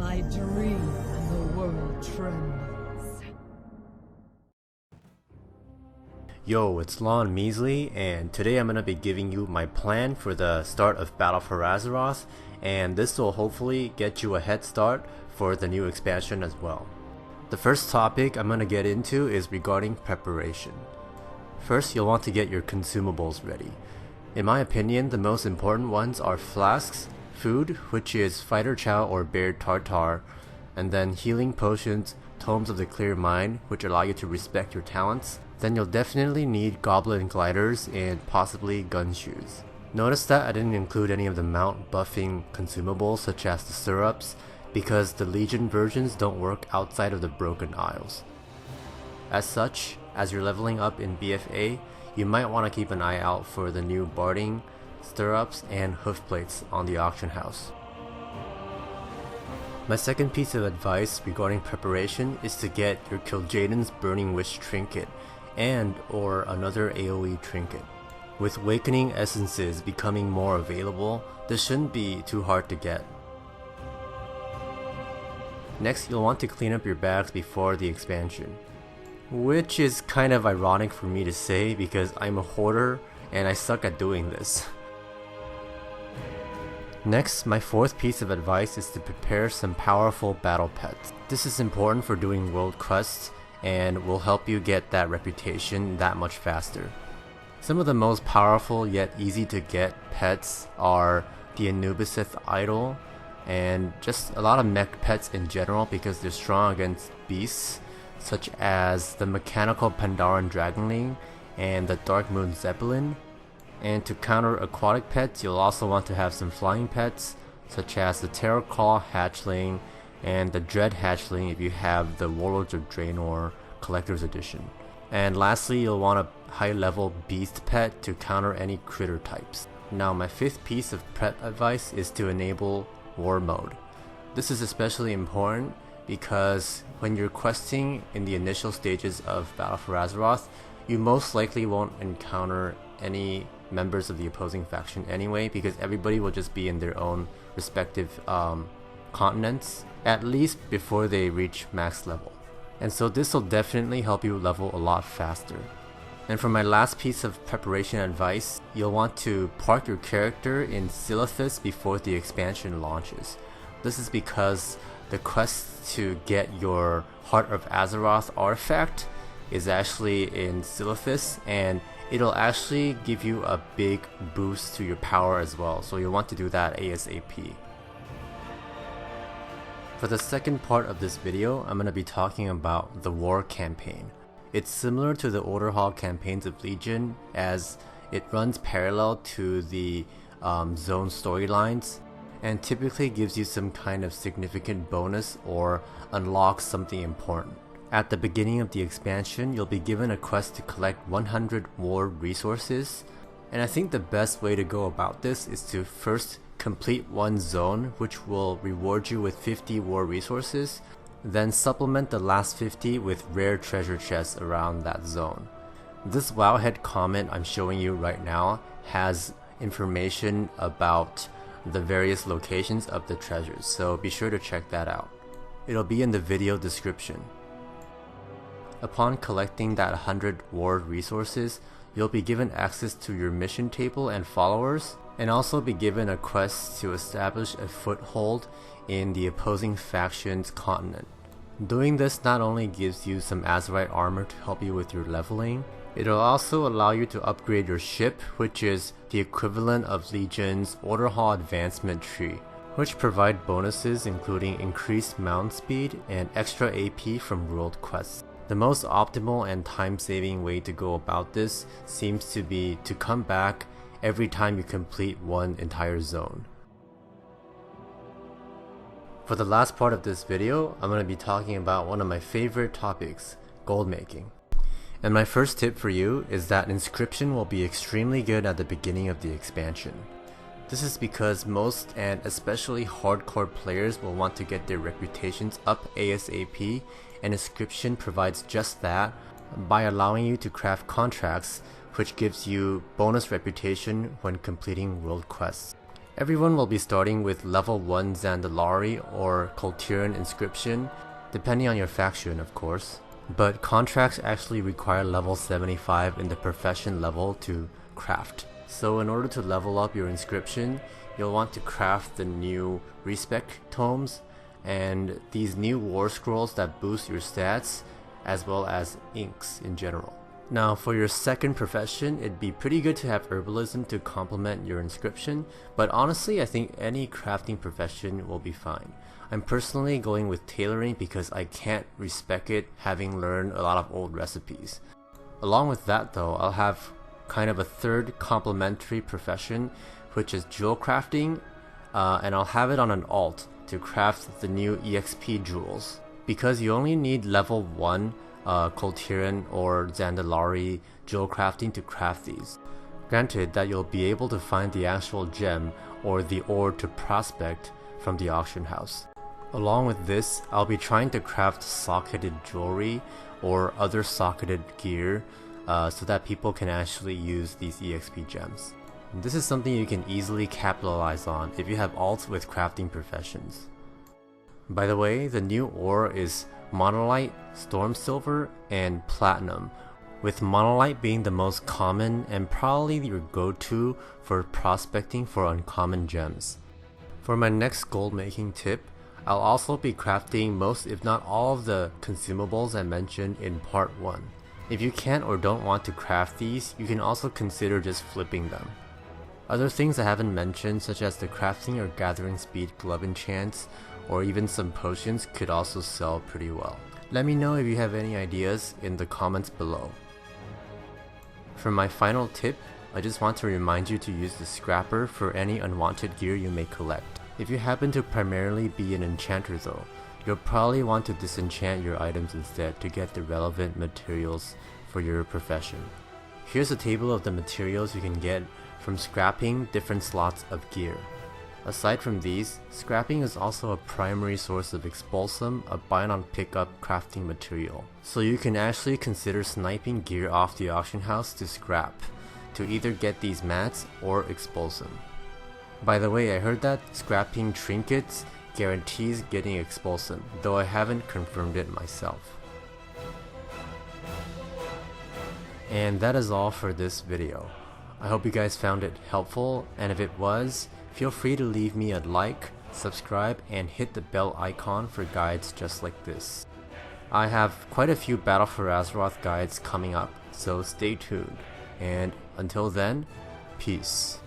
I dream and the world trembles. Yo, it's Lon Measley, and today I'm going to be giving you my plan for the start of Battle for Azeroth, and this will hopefully get you a head start for the new expansion as well. The first topic I'm going to get into is regarding preparation. First, you'll want to get your consumables ready. In my opinion, the most important ones are flasks, food, which is fighter chow or bear tartar, and then healing potions, tomes of the clear mind, which allow you to respect your talents. Then you'll definitely need goblin gliders and possibly gun shoes. Notice that I didn't include any of the mount buffing consumables such as the syrups, because the Legion versions don't work outside of the Broken Isles. As such, as you're leveling up in BFA, you might want to keep an eye out for the new barding, stirrups, and hoof plates on the auction house. My second piece of advice regarding preparation is to get your Kil'jaeden's Burning Wish trinket and or another AoE trinket. With Awakening Essences becoming more available, this shouldn't be too hard to get. Next, you'll want to clean up your bags before the expansion. Which is kind of ironic for me to say because I'm a hoarder and I suck at doing this. Next, my fourth piece of advice is to prepare some powerful battle pets. This is important for doing world quests and will help you get that reputation that much faster. Some of the most powerful yet easy to get pets are the Anubisith Idol and just a lot of mech pets in general because they're strong against beasts, such as the Mechanical Pandaren Dragonling and the Dark Moon Zeppelin. And to counter aquatic pets, you'll also want to have some flying pets, such as the Terraclaw Hatchling and the Dread Hatchling if you have the Warlords of Draenor Collector's Edition. And lastly, you'll want a high level beast pet to counter any critter types. Now my fifth piece of prep advice is to enable War Mode. This is especially important because when you're questing in the initial stages of Battle for Azeroth, you most likely won't encounter any members of the opposing faction anyway, because everybody will just be in their own respective continents, at least before they reach max level. And so this will definitely help you level a lot faster. And for my last piece of preparation advice, you'll want to park your character in Silithus before the expansion launches. This is because the quest to get your Heart of Azeroth artifact is actually in Silithus, and it'll actually give you a big boost to your power as well, so you'll want to do that ASAP. For the second part of this video, I'm going to be talking about the War campaign. It's similar to the Orderhog campaigns of Legion, as it runs parallel to the zone storylines, and typically gives you some kind of significant bonus or unlocks something important. At the beginning of the expansion, you'll be given a quest to collect 100 war resources, and I think the best way to go about this is to first complete one zone, which will reward you with 50 war resources, then supplement the last 50 with rare treasure chests around that zone. This Wowhead comment I'm showing you right now has information about the various locations of the treasures, so be sure to check that out. It'll be in the video description. Upon collecting that 100 ward resources, you'll be given access to your mission table and followers, and also be given a quest to establish a foothold in the opposing faction's continent. Doing this not only gives you some Azerite armor to help you with your leveling, it'll also allow you to upgrade your ship, which is the equivalent of Legion's Order Hall Advancement Tree, which provide bonuses including increased mount speed and extra AP from world quests. The most optimal and time-saving way to go about this seems to be to come back every time you complete one entire zone. For the last part of this video, I'm going to be talking about one of my favorite topics, gold making. And my first tip for you is that inscription will be extremely good at the beginning of the expansion. This is because most and especially hardcore players will want to get their reputations up ASAP, and inscription provides just that by allowing you to craft contracts, which gives you bonus reputation when completing world quests. Everyone will be starting with level 1 Zandalari or Kultiran Inscription, depending on your faction of course. But contracts actually require level 75 in the profession level to craft. So in order to level up your inscription, you'll want to craft the new respec tomes and these new war scrolls that boost your stats, as well as inks in general. Now for your second profession, it'd be pretty good to have herbalism to complement your inscription, but honestly I think any crafting profession will be fine. I'm personally going with tailoring because I can't respec it having learned a lot of old recipes. Along with that though, I'll have kind of a third complementary profession, which is jewel crafting, and I'll have it on an alt to craft the new EXP jewels. Because you only need level 1 Kultiran or Zandalari jewel crafting to craft these. Granted that you'll be able to find the actual gem or the ore to prospect from the auction house. Along with this, I'll be trying to craft socketed jewelry or other socketed gear so that people can actually use these EXP gems. This is something you can easily capitalize on if you have alts with crafting professions. By the way, the new ore is Monolite, Storm Silver, and Platinum, with Monolite being the most common and probably your go-to for prospecting for uncommon gems. For my next gold making tip, I'll also be crafting most if not all of the consumables I mentioned in part 1. If you can't or don't want to craft these, you can also consider just flipping them. Other things I haven't mentioned, such as the crafting or gathering speed glove enchants, or even some potions, could also sell pretty well. Let me know if you have any ideas in the comments below. For my final tip, I just want to remind you to use the scrapper for any unwanted gear you may collect. If you happen to primarily be an enchanter though, you'll probably want to disenchant your items instead to get the relevant materials for your profession. Here's a table of the materials you can get from scrapping different slots of gear. Aside from these, scrapping is also a primary source of expulsum, a buy on pickup crafting material. So you can actually consider sniping gear off the auction house to scrap, to either get these mats or expulsum. By the way, I heard that scrapping trinkets guarantees getting expulsum, though I haven't confirmed it myself. And that is all for this video. I hope you guys found it helpful, and if it was, feel free to leave me a like, subscribe, and hit the bell icon for guides just like this. I have quite a few Battle for Azeroth guides coming up, so stay tuned. And until then, peace.